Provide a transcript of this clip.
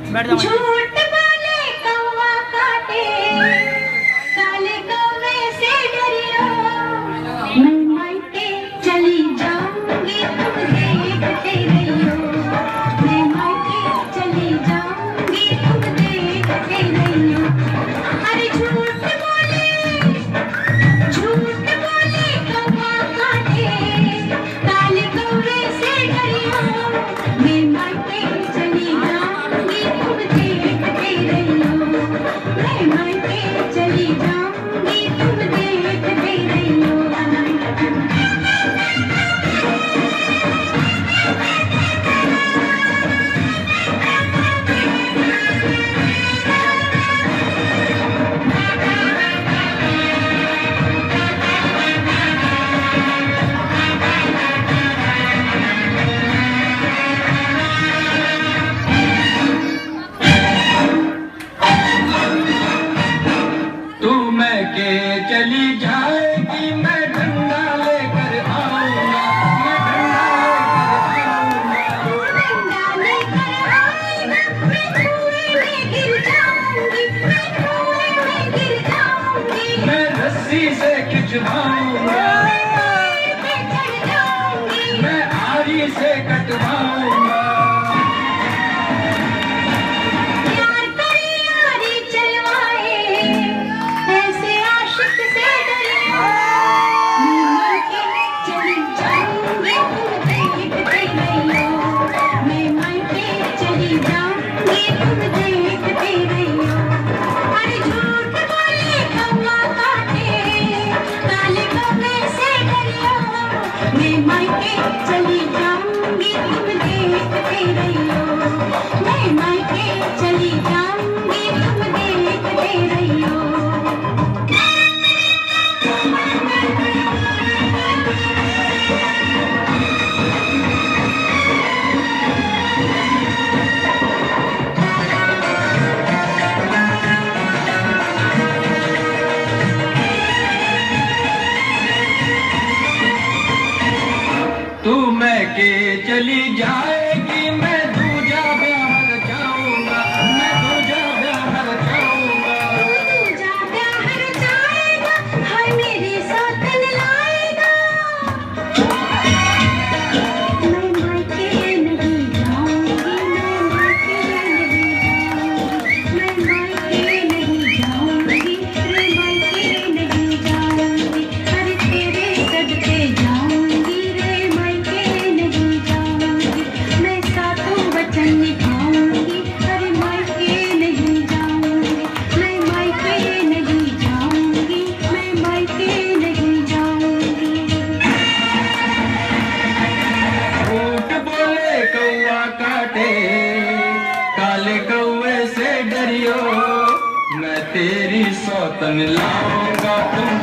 झूठ बोले कौवा काटे, काले कौवे से डरियो। मैं मायके चली जाऊंगी तुम देखते रहियो। मैं मायके चली जाऊंगी तुम देखते रहियो। अरे झूठ बोले कौवा काटे, काले कौवे से डरियो। मैं मायके चली जाऊंगी तुम देखते रहियो। मैं मायके चली जाऊंगी तुम देखते रहियो। तू मैं के चली जाएगी, मैं डंडा लेकर आऊंगा। मैं डंडा लेकर आएगा, मैं कुएं में गिर जाऊंगी। मैं कुएं में गिर जाऊंगी। मैं रस्सी से खिंचवाऊंगा। पेड़ पे चढ़ जाऊंगी। मैं आरी से कटवाऊंगा। प्यार करे यारी चलवाए, ऐसे आशिक से डरियो। मैं मायके चली जाऊंगी तुम देखते रहियो। मैं मायके चली जाऊंगी तुम देखते रहियो। अरे झूठ बोले कौवा काटे, काले कौवे से डरियो। मैं मायके चली जाऊंगी तुम देखते रहियो। मैं मायके चली जाऊंगी तुम देखते रहियो। तू मैं के चली जाएगी, मैं दूजा ब्याह रचाऊंगा। मैं दूजा ब्याह रचाऊंगा। दूजा प्यार जाएगा, हर मेरी सौतन लाएगा। मैं मायके नहीं जाऊंगी। मैं मायके नहीं जाऊंगी। मैं मायके नहीं जाऊंगी। अरे तेरे सदके जाऊंगी रे, मायके नहीं जाऊंगी। मैं सातों वचन निभाऊंगी। अरे मायके नहीं जाऊंगी। मैं मायके नहीं जाऊंगी। मैं मायके नहीं जाऊंगी। झूठ बोले कौवा काटे, काले कौवे से डरियो। मैं तेरी सौतन लाऊंगा तुम